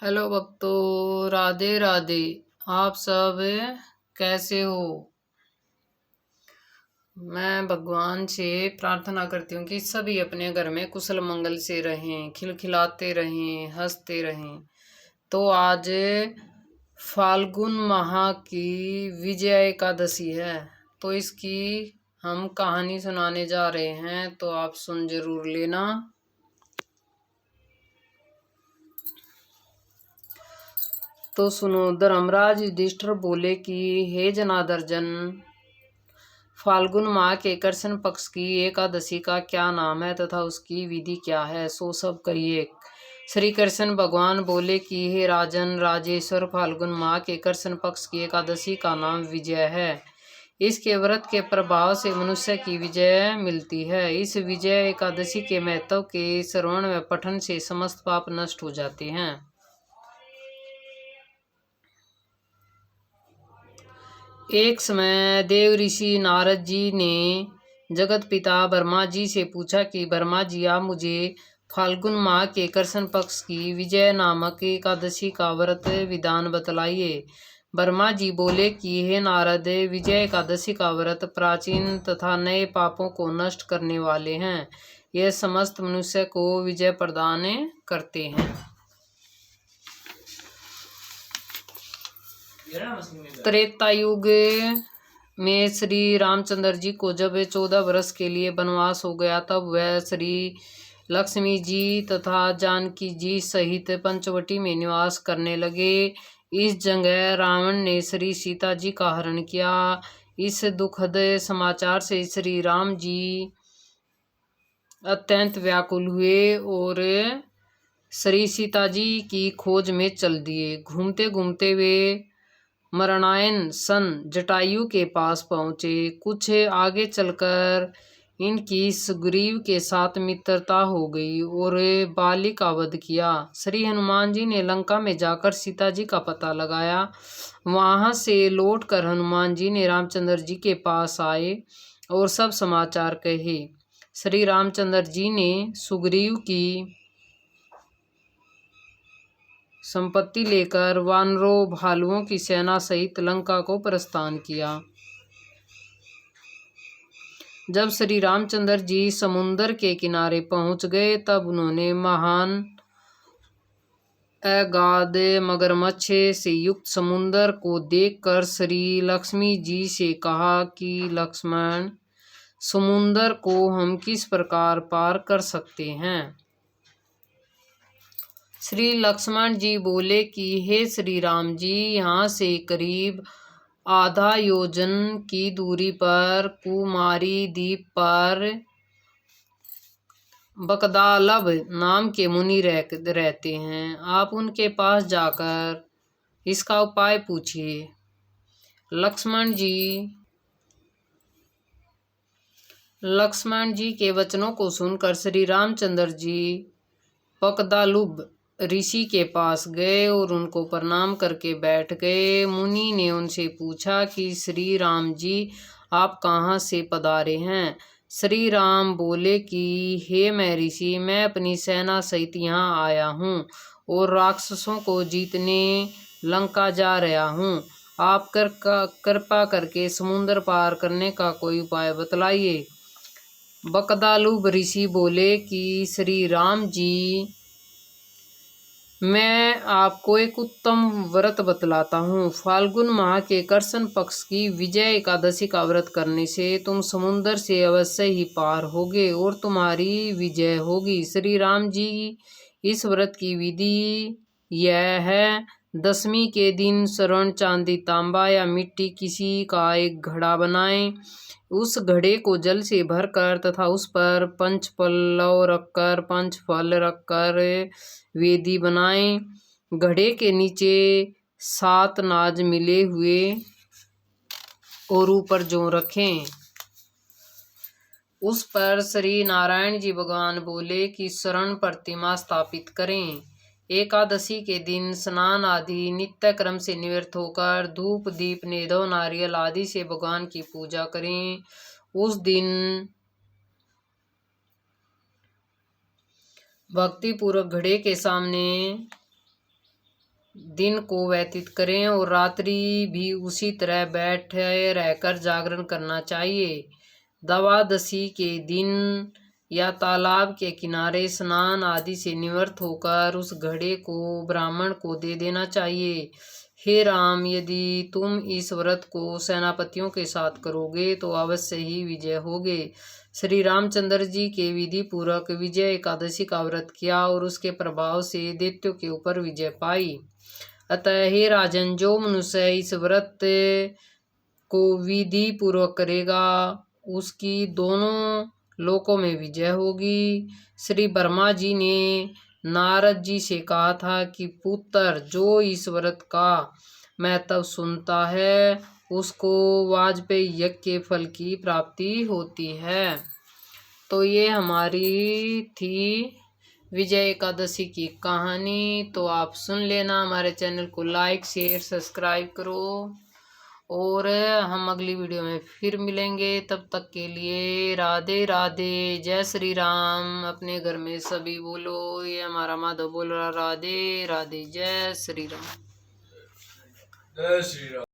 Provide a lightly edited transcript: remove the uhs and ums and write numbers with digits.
Hello भक्तों, राधे राधे। आप सब कैसे हो? मैं भगवान से प्रार्थना करती हूँ कि सभी अपने घर में कुशल मंगल से रहें, खिलखिलाते रहें, हंसते रहें। तो आज फाल्गुन माह की विजय एकादशी है, तो इसकी हम कहानी सुनाने जा रहे हैं, तो आप सुन जरूर लेना। तो सुनो। धर्मराज युधिष्ठिर बोले कि हे जनार्दन जन, फाल्गुन माह के कृष्ण पक्ष की एकादशी का क्या नाम है तथा उसकी विधि क्या है, सो सब कहिए। श्री कृष्ण भगवान बोले कि हे राजन राजेश्वर, फाल्गुन माह के कृष्ण पक्ष की एकादशी का नाम विजय है। इसके व्रत के प्रभाव से मनुष्य की विजय मिलती है। इस विजय एकादशी के महत्व के श्रवण व पठन से समस्त पाप नष्ट हो जाते हैं। एक समय देव ऋषि नारद जी ने जगत पिता ब्रह्मा जी से पूछा कि ब्रह्मा जी, आप मुझे फाल्गुन माह के कृष्ण पक्ष की विजय नामक एकादशी का व्रत विधान बतलाइए। ब्रह्मा जी बोले कि हे नारद, विजय एकादशी का व्रत प्राचीन तथा नए पापों को नष्ट करने वाले हैं। यह समस्त मनुष्य को विजय प्रदान करते हैं। त्रेता युग में श्री रामचंद्र जी को जब 14 वर्ष के लिए वनवास हो गया, तब वह श्री लक्ष्मी जी तथा जानकी जी सहित पंचवटी में निवास करने लगे। इस जगह रावण ने श्री सीता जी का हरण किया। इस दुखद समाचार से श्री राम जी अत्यंत व्याकुल हुए और श्री सीता जी की खोज में चल दिए। घूमते घूमते वे मरणायन सन जटायु के पास पहुँचे। कुछ आगे चलकर इनकी सुग्रीव के साथ मित्रता हो गई और बाली का वध किया। श्री हनुमान जी ने लंका में जाकर सीता जी का पता लगाया। वहां से लौटकर हनुमान जी ने रामचंद्र जी के पास आए और सब समाचार कहे। श्री रामचंद्र जी ने सुग्रीव की संपत्ति लेकर वानरों भालुओं की सेना सहित लंका को प्रस्थान किया। जब श्री रामचंद्र जी समुद्र के किनारे पहुंच गए, तब उन्होंने महान अगाध मगरमच्छ से युक्त समुद्र को देखकर श्री लक्ष्मी जी से कहा कि लक्ष्मण, समुद्र को हम किस प्रकार पार कर सकते हैं? श्री लक्ष्मण जी बोले कि हे श्री राम जी, यहाँ से करीब आधा योजन की दूरी पर कुमारी द्वीप पर बकदालव नाम के मुनि रहते हैं। आप उनके पास जाकर इसका उपाय पूछिए। लक्ष्मण जी के वचनों को सुनकर श्री रामचंद्र जी बकदालुब ऋषि के पास गए और उनको प्रणाम करके बैठ गए। मुनि ने उनसे पूछा कि श्री राम जी, आप कहाँ से पधारे हैं? श्री राम बोले कि हे महर्षि, मैं अपनी सेना सहित यहाँ आया हूँ और राक्षसों को जीतने लंका जा रहा हूँ। आप कृपा करके समुद्र पार करने का कोई उपाय बतलाइए। बकदालुब ऋषि बोले कि श्री राम जी, मैं आपको एक उत्तम व्रत बतलाता हूँ। फाल्गुन माह के कृष्ण पक्ष की विजय एकादशी का व्रत करने से तुम समुद्र से अवश्य ही पार होगे और तुम्हारी विजय होगी। श्री राम जी, इस व्रत की विधि यह है। दशमी के दिन स्वर्ण, चांदी, तांबा या मिट्टी किसी का एक घड़ा बनाएं। उस घड़े को जल से भरकर तथा उस पर पंचपल्लव रखकर, पंचफल रखकर वेदी बनाएं। घड़े के नीचे 7 नाज मिले हुए और ऊपर जौ रखें। उस पर श्री नारायण जी भगवान बोले कि स्वर्ण प्रतिमा स्थापित करें। एकादशी के दिन स्नान आदि नित्य क्रम से निवृत्त होकर धूप, दीप, नेदव, नारियल आदि से भगवान की पूजा करें। उस दिन भक्ति पूर्वक घड़े के सामने दिन को व्यतीत करें और रात्रि भी उसी तरह बैठे रहकर जागरण करना चाहिए। द्वादशी के दिन या तालाब के किनारे स्नान आदि से निवृत्त होकर उस घड़े को ब्राह्मण को दे देना चाहिए। हे राम, यदि तुम इस व्रत को सेनापतियों के साथ करोगे तो अवश्य ही विजय होगे। श्री रामचंद्र जी के विधि पूर्वक विजय एकादशी का व्रत किया और उसके प्रभाव से दैत्यों के ऊपर विजय पाई। अतः हे राजन, जो मनुष्य इस व्रत को विधि पूर्वक करेगा उसकी दोनों लोकों में विजय होगी। श्री ब्रह्मा जी ने नारद जी से कहा था कि पुत्र, जो इस व्रत का महत्व सुनता है उसको वाजपेयी यज्ञ के फल की प्राप्ति होती है। तो ये हमारी थी विजय एकादशी की कहानी। तो आप सुन लेना, हमारे चैनल को लाइक शेयर सब्सक्राइब करो और हम अगली वीडियो में फिर मिलेंगे। तब तक के लिए राधे राधे, जय श्री राम। अपने घर में सभी बोलो, ये हमारा माधव बोल रहा, राधे राधे, जय श्री राम। जय श्री राम।